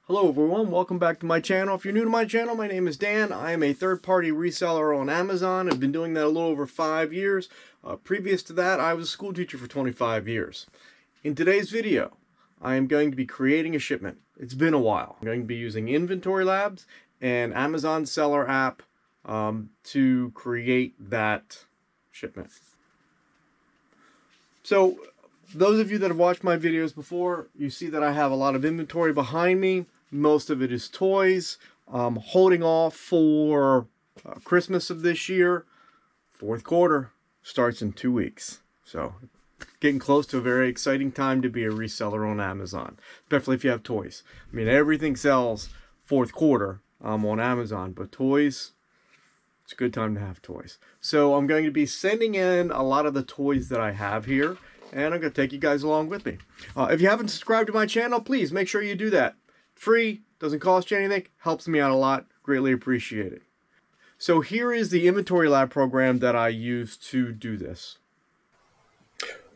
Hello everyone, welcome back to my channel. If you're new to my channel, my name is Dan. I am a third-party reseller on Amazon. I've been doing that a little over 5 years. Previous to that, I was a school teacher for 25 years. In today's video, I am going to be creating a shipment. It's been a while. I'm going to be using Inventory Labs and Amazon Seller app to create that shipment. So, those of you that have watched my videos before, you see that I have a lot of inventory behind me. Most of it is toys. Holding off for Christmas of this year. Fourth quarter starts in 2 weeks. So getting close to a very exciting time to be a reseller on Amazon, especially if you have toys. I mean, everything sells fourth quarter on Amazon, but toys, it's a good time to have toys. So I'm going to be sending in a lot of the toys that I have here, and I'm going to take you guys along with me. If you haven't subscribed to my channel, please make sure you do that. Free, doesn't cost you anything, helps me out a lot, greatly appreciate it. So here is the Inventory Lab program that I use to do this.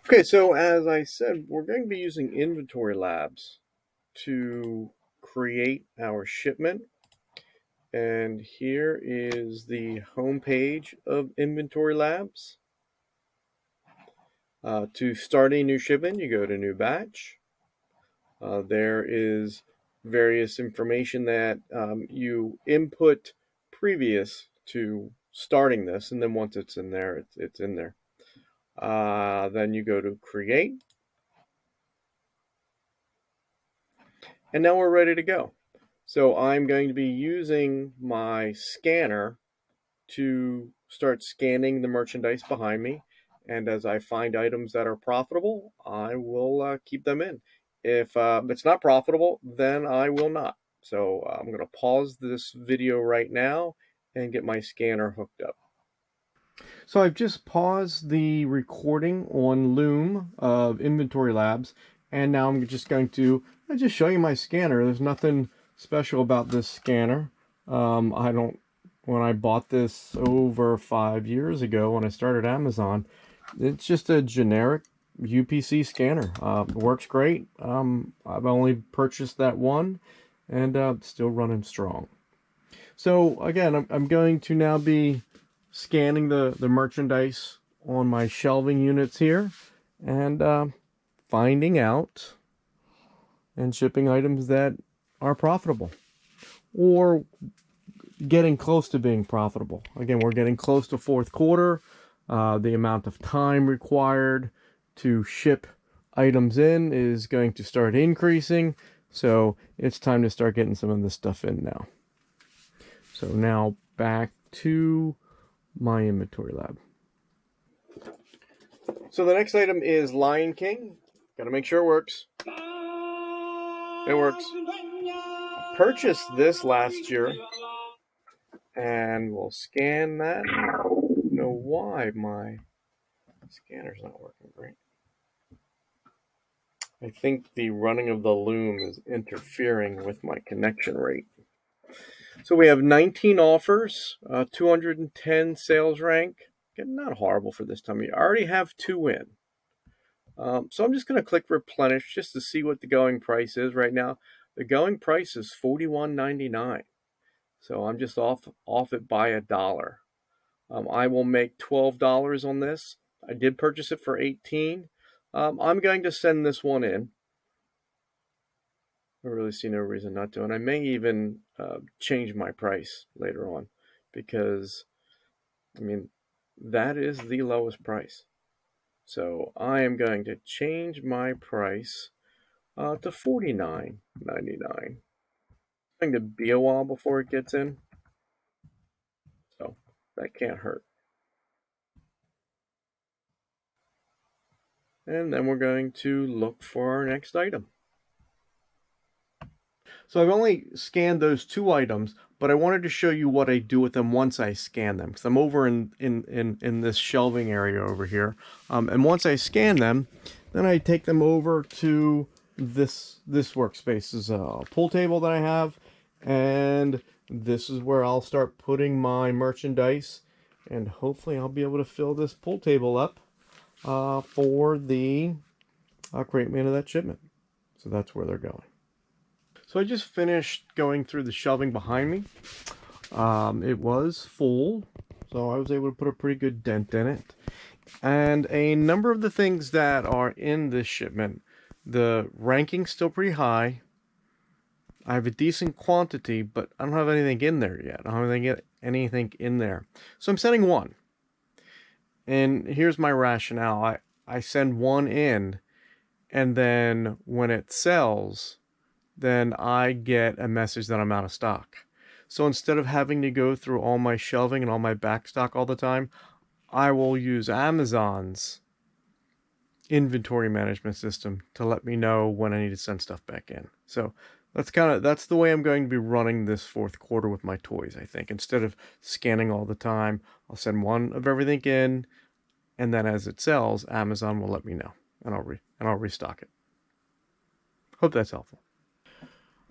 Okay, so as I said, we're going to be using Inventory Labs to create our shipment. And here is the home page of Inventory Labs. To start a new shipment, you go to New Batch. There is various information that you input previous to starting this, and then once it's in there, it's in there. Then you go to Create. And now we're ready to go. So I'm going to be using my scanner to start scanning the merchandise behind me. And as I find items that are profitable, I will keep them in. If it's not profitable, then I will not. So I'm going to pause this video right now and get my scanner hooked up. So I've just paused the recording on Loom of Inventory Labs, and now I'm just going to just show you my scanner. There's nothing special about this scanner. When I bought this over 5 years ago when I started Amazon, it's just a generic UPC scanner. It works great. I've only purchased that one, and still running strong. So again, I'm going to now be scanning the merchandise on my shelving units here, and finding out and shipping items that are profitable or getting close to being profitable. Again, we're getting close to fourth quarter. The amount of time required to ship items in is going to start increasing. So it's time to start getting some of this stuff in now. So now back to my Inventory Lab. So the next item is Lion King. Got to make sure it works. It works. Purchased this last year, and we'll scan that. I don't know why my scanner's not working great. I think the running of the Loom is interfering with my connection rate. So we have 19 offers, 210 sales rank. Again, not horrible for this time. I already have 2 in. So I'm just going to click replenish just to see what the going price is right now. The going price is $41.99. So I'm just off it by $1. I will make $12 on this. I did purchase it for $18. I'm going to send this one in. I really see no reason not to. And I may even change my price later on, because, I mean, that is the lowest price. So I am going to change my price to $49.99. It's going to be a while before it gets in, so that can't hurt. And then we're going to look for our next item. So I've only scanned those 2 items, but I wanted to show you what I do with them once I scan them, because I'm over in this shelving area over here. And once I scan them, then I take them over to this workspace. This is a pool table that I have, and this is where I'll start putting my merchandise, and hopefully I'll be able to fill this pool table up for the Crate Man of that shipment. So that's where they're going. So I just finished going through the shelving behind me. It was full, so I was able to put a pretty good dent in it. And a number of the things that are in this shipment, the ranking's still pretty high. I have a decent quantity, but I don't have anything in there yet. I don't have anything in there. So I'm sending one. And here's my rationale. I send one in, and then when it sells, then I get a message that I'm out of stock. So instead of having to go through all my shelving and all my back stock all the time, I will use Amazon's inventory management system to let me know when I need to send stuff back in. So that's the way I'm going to be running this fourth quarter with my toys, I think. Instead of scanning all the time, I'll send one of everything in, and then as it sells, Amazon will let me know, and I'll restock it. Hope that's helpful.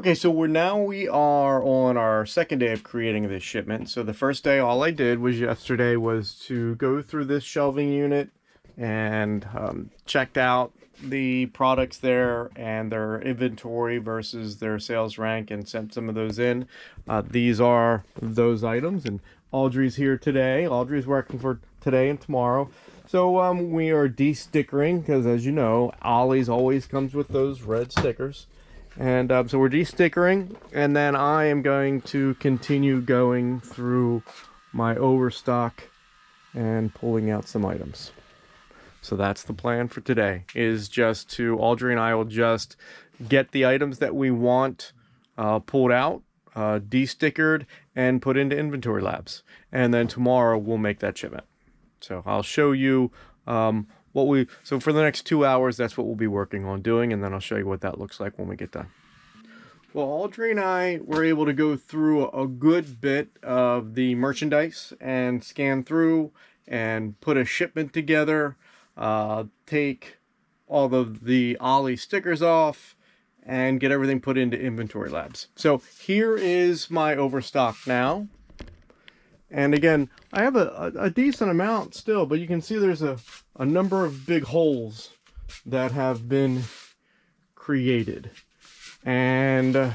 Okay, so we are on our second day of creating this shipment. So the first day, all I did was yesterday was to go through this shelving unit and checked out the products there and their inventory versus their sales rank and sent some of those in. These are those items, and Audrey's here today. Audrey's working for today and tomorrow. So we are de-stickering because, as you know, Ollie's always comes with those red stickers. And so we're de-stickering, and then I am going to continue going through my Overstock and pulling out some items. So that's the plan for today, is just to, Audrey and I will just get the items that we want pulled out, de-stickered, and put into inventory labs. And then tomorrow we'll make that shipment. So I'll show you so for the next 2 hours, that's what we'll be working on doing, and then I'll show you what that looks like when we get done. Well, Audrey and I were able to go through a good bit of the merchandise and scan through and put a shipment together, take all of the Ollie stickers off, and get everything put into inventory labs. So here is my Overstock now. And again, I have a decent amount still, but you can see there's a number of big holes that have been created. And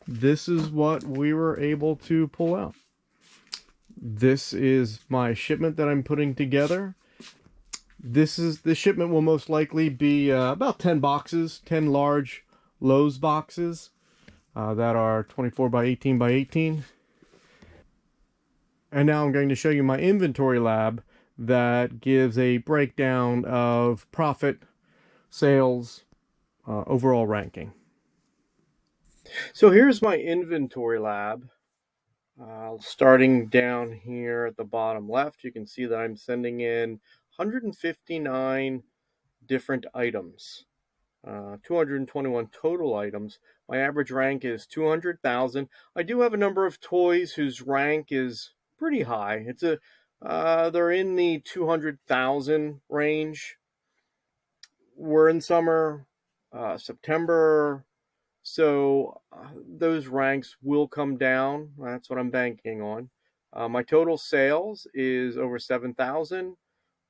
this is what we were able to pull out. This is my shipment that I'm putting together. The shipment will most likely be about 10 boxes, 10 large Lowe's boxes that are 24 by 18 by 18. And now I'm going to show you my inventory lab that gives a breakdown of profit, sales, overall ranking. So here's my inventory lab. Starting down here at the bottom left, you can see that I'm sending in 159 different items. 221 total items. My average rank is 200,000. I do have a number of toys whose rank is pretty high. They're in the 200,000 range. We're in summer, September, so those ranks will come down. That's what I'm banking on. My total sales is over 7,000.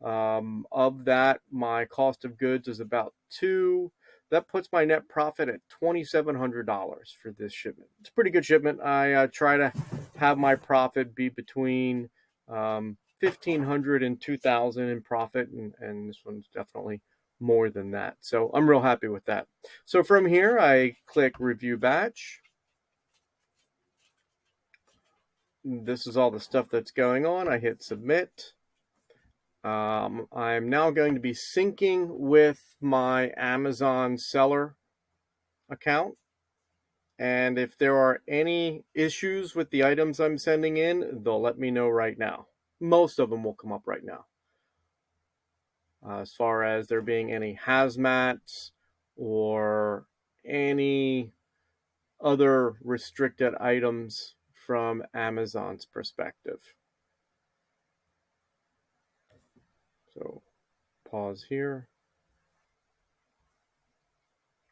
Of that, my cost of goods is about 2. That puts my net profit at $2,700 for this shipment. It's a pretty good shipment. I try to have my profit be between 1,500 and 2,000 in profit, and this one's definitely more than that. So I'm real happy with that. So from here, I click Review Batch. This is all the stuff that's going on. I hit Submit. I'm now going to be syncing with my Amazon seller account. And if there are any issues with the items I'm sending in, they'll let me know right now. Most of them will come up right now. As far as there being any hazmats or any other restricted items from Amazon's perspective. So pause here.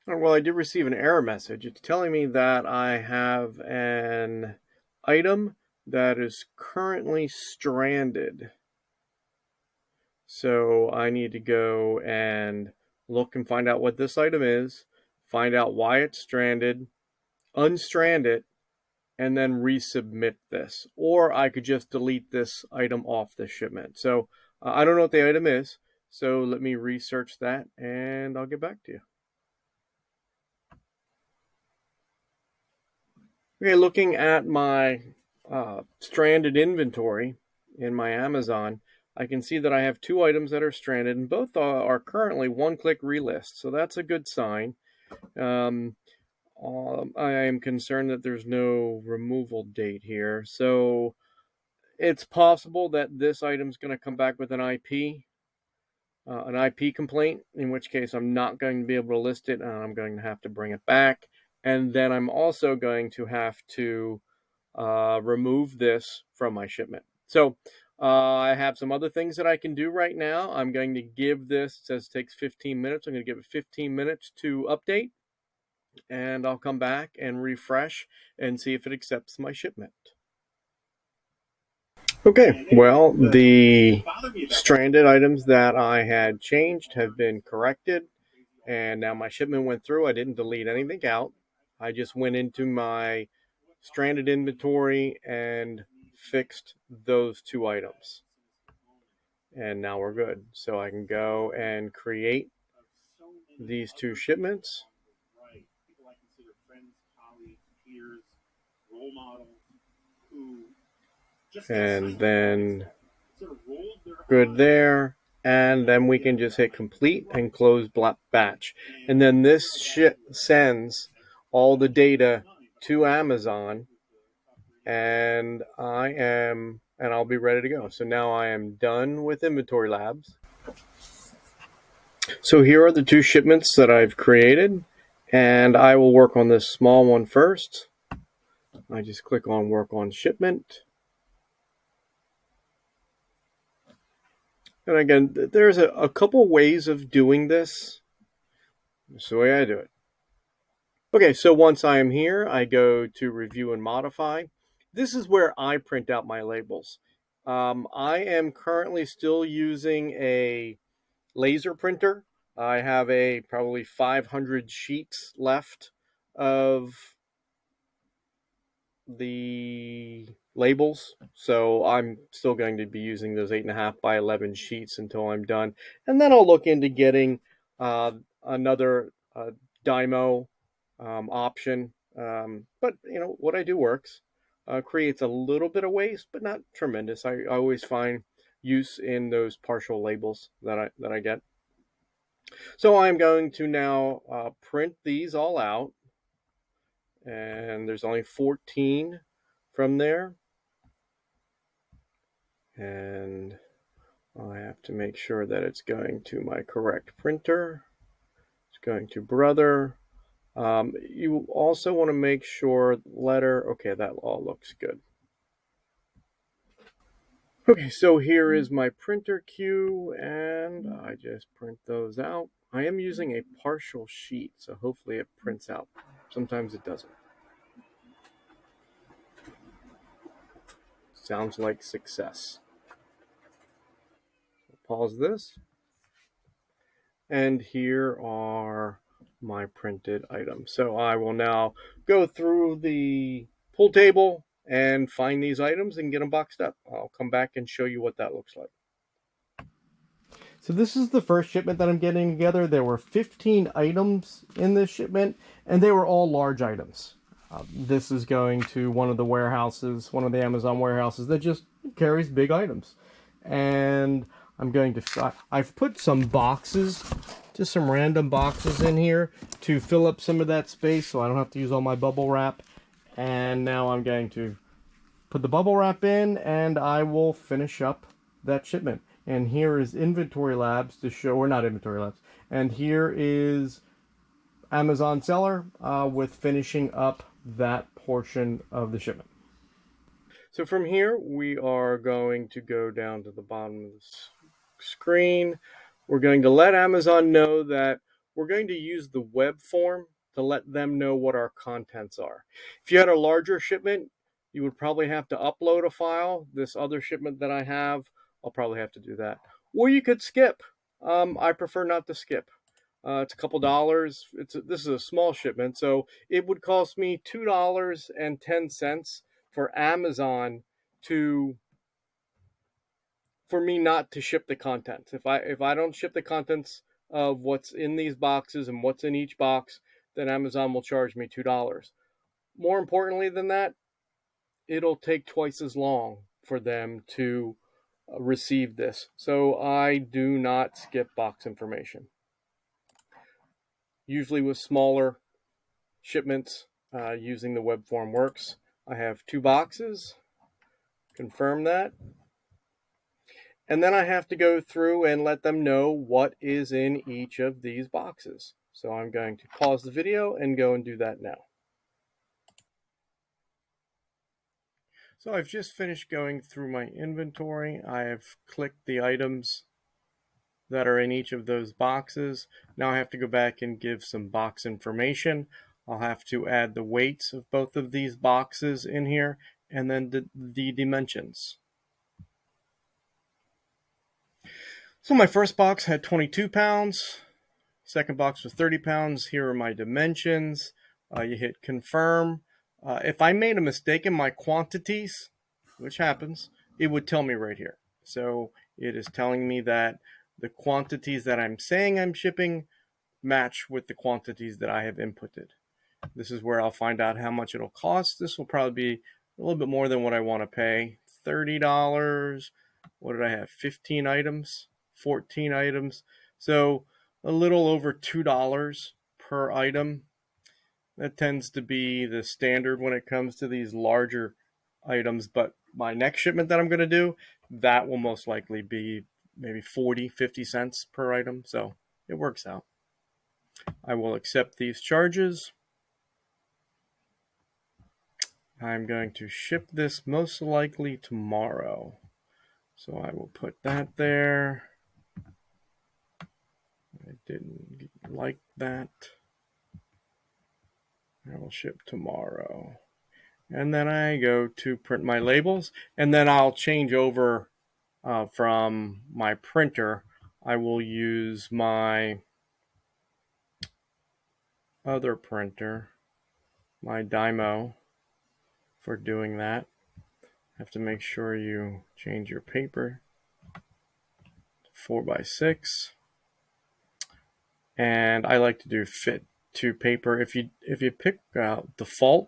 Well, I did receive an error message. It's telling me that I have an item that is currently stranded. So I need to go and look and find out what this item is, find out why it's stranded, unstrand it, and then resubmit this. Or I could just delete this item off the shipment. So I don't know what the item is, so let me research that and I'll get back to you. Okay, looking at my stranded inventory in my Amazon, I can see that I have 2 items that are stranded, and both are currently one-click relist, so that's a good sign. I am concerned that there's no removal date here, so it's possible that this item's going to come back with an IP complaint, in which case I'm not going to be able to list it, and I'm going to have to bring it back. And then I'm also going to have to remove this from my shipment. So I have some other things that I can do right now. I'm going to give this, it says it takes 15 minutes. I'm going to give it 15 minutes to update, and I'll come back and refresh and see if it accepts my shipment. Okay, well, the stranded items that I had changed have been corrected, and now my shipment went through. I didn't delete anything out. I just went into my stranded inventory and fixed those 2 items. And now we're good. So I can go and create these 2 shipments. And then good there. And then we can just hit complete and close batch. And then this sends all the data to Amazon, and I'll be ready to go. So now I am done with Inventory Labs. So here are the 2 shipments that I've created, and I will work on this small one first. I just click on Work on Shipment. And again, there's a couple ways of doing this. That's the way I do it. Okay, so once I am here, I go to Review and Modify. This is where I print out my labels. I am currently still using a laser printer. I have probably 500 sheets left of the labels, so I'm still going to be using those 8.5 by 11 sheets until I'm done, and then I'll look into getting another Dymo option. But what I do works. Creates a little bit of waste, but not tremendous. I always find use in those partial labels that I get. So I'm going to now print these all out, and there's only 14 from there. And I have to make sure that it's going to my correct printer. It's going to Brother. You also want to make sure letter, okay, that all looks good. Okay, so here is my printer queue, and I just print those out. I am using a partial sheet, so hopefully it prints out. Sometimes it doesn't. Sounds like success. Pause this. And here are my printed items. So I will now go through the pull table and find these items and get them boxed up. I'll come back and show you what that looks like. So this is the first shipment that I'm getting together. There were 15 items in this shipment, and they were all large items. This is going to one of the warehouses, one of the Amazon warehouses that just carries big items. And I've put some boxes, just some random boxes in here to fill up some of that space so I don't have to use all my bubble wrap. And now I'm going to put the bubble wrap in, and I will finish up that shipment. And here is Inventory Labs to show, or not Inventory Labs. And here is Amazon Seller with finishing up that portion of the shipment. So from here, we are going to go down to the bottom of the screen. We're going to let Amazon know that we're going to use the web form to let them know what our contents are. If you had a larger shipment, you would probably have to upload a file. This other shipment that I have, I'll probably have to do that. Or you could skip. I prefer not to skip. It's a couple dollars. This is a small shipment, so it would cost me $2.10 for Amazon for me not to ship the contents. If I don't ship the contents of what's in these boxes and what's in each box, then Amazon will charge me $2. More importantly than that, it'll take twice as long for them to receive this. So I do not skip box information. Usually with smaller shipments, using the web form works. I have 2 boxes, confirm that. And then I have to go through and let them know what is in each of these boxes. So I'm going to pause the video and go and do that now. So I've just finished going through my inventory. I have clicked the items that are in each of those boxes. Now I have to go back and give some box information. I'll have to add the weights of both of these boxes in here and then the dimensions. So my first box had 22 pounds. Second box was 30 pounds. Here are my dimensions. You hit confirm. If I made a mistake in my quantities, which happens, it would tell me right here. So it is telling me that the quantities that I'm saying I'm shipping match with the quantities that I have inputted. This is where I'll find out how much it'll cost. This will probably be a little bit more than what I want to pay. $30. What did I have? 15 items, 14 items. So a little over $2 per item. That tends to be the standard when it comes to these larger items. But my next shipment that I'm going to do, that will most likely be maybe 40-50 cents per item. So it works out. I will accept these charges. I'm going to ship this most likely tomorrow. So I will put that there. I didn't like that. I will ship tomorrow. And then I go to print my labels, and then I'll change over from my printer. I will use my other printer, my Dymo, for doing that. Have to make sure you change your paper to 4x6. And I like to do fit to paper. If you pick default,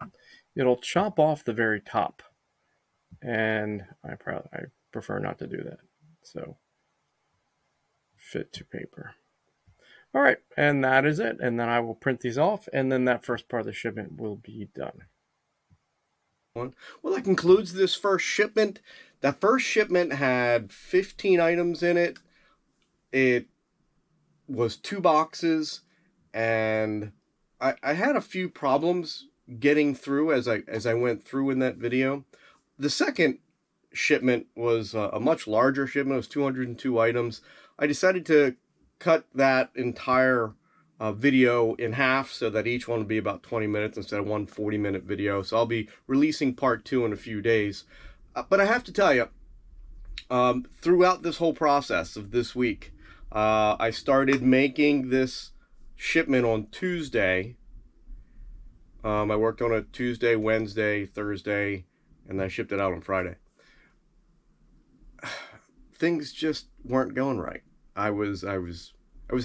it'll chop off the very top, and I prefer not to do that. So fit to paper. All right, and that is it. And then I will print these off, and then that first part of the shipment will be done. Well, that concludes this first shipment. That first shipment had 15 items in it. It was 2 boxes, and I had a few problems getting through as I went through in that video. The second shipment was a much larger shipment. It was 202 items. I decided to cut that entire video in half so that each one would be about 20 minutes instead of one 40-minute video. So I'll be releasing part 2 in a few days. But I have to tell you, throughout this whole process of this week, I started making this shipment on Tuesday. I worked on it Tuesday, Wednesday, Thursday, and I shipped it out on Friday. Things just weren't going right. I was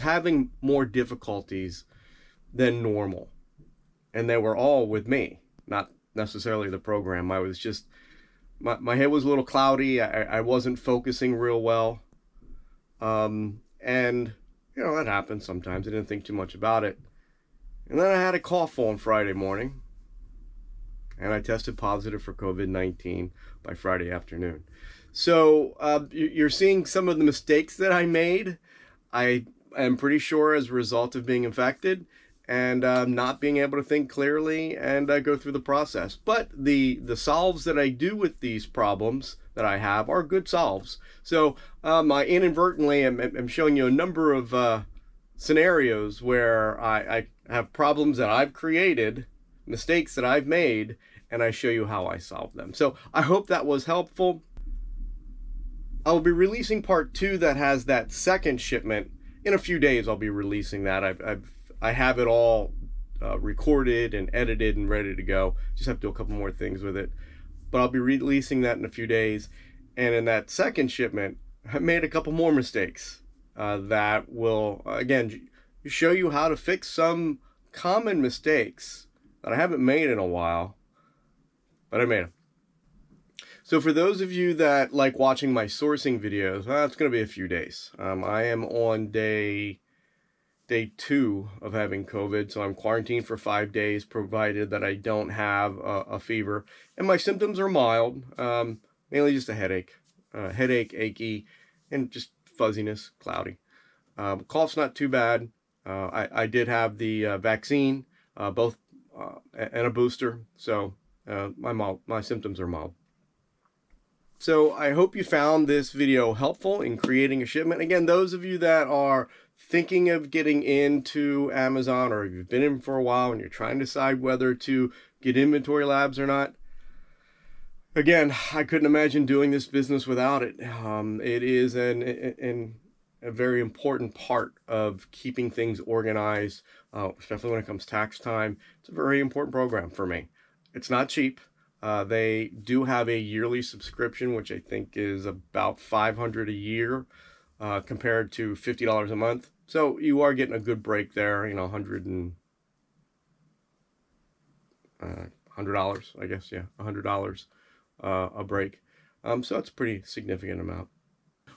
having more difficulties than normal, and they were all with me, not necessarily the program. I was just, my head was a little cloudy. I wasn't focusing real well. And, you know, that happens sometimes. I didn't think too much about it. And then I had a cough on Friday morning, and I tested positive for COVID-19 by Friday afternoon. So you're seeing some of the mistakes that I made. I am pretty sure as a result of being infected and not being able to think clearly and go through the process. But the solves that I do with these problems that I have are good solves. So I inadvertently am showing you a number of scenarios where I have problems that I've created, mistakes that I've made, and I show you how I solve them. So I hope that was helpful. I'll be releasing part 2 that has that second shipment in a few days I'll be releasing that. I have it all recorded and edited and ready to go. Just have to do a couple more things with it. But I'll be releasing that in a few days. And in that second shipment, I made a couple more mistakes that will, again, show you how to fix some common mistakes that I haven't made in a while, but I made them. So for those of you that like watching my sourcing videos, it's going to be a few days. I am on day 2 of having COVID, so I'm quarantined for 5 days, provided that I don't have a fever, and my symptoms are mild, mainly just a headache, achy, and just fuzziness, cloudy. Cough's not too bad. I did have the vaccine, both and a booster, so my symptoms are mild. So I hope you found this video helpful in creating a shipment. Again, those of you that are thinking of getting into Amazon, or you've been in for a while and you're trying to decide whether to get inventory labs or not, again, I couldn't imagine doing this business without it. It is a very important part of keeping things organized, especially when it comes tax time. It's a very important program for me. It's not cheap. They do have a yearly subscription, which I think is about $500 a year, compared to $50 a month. So you are getting a good break there, $100, I guess, yeah, $100 a break. So that's a pretty significant amount.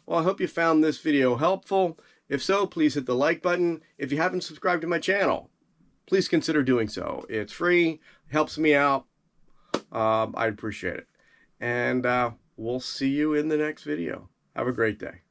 Well, I hope you found this video helpful. If so, please hit the like button. If you haven't subscribed to my channel, please consider doing so. It's free, helps me out. I'd appreciate it. And we'll see you in the next video. Have a great day.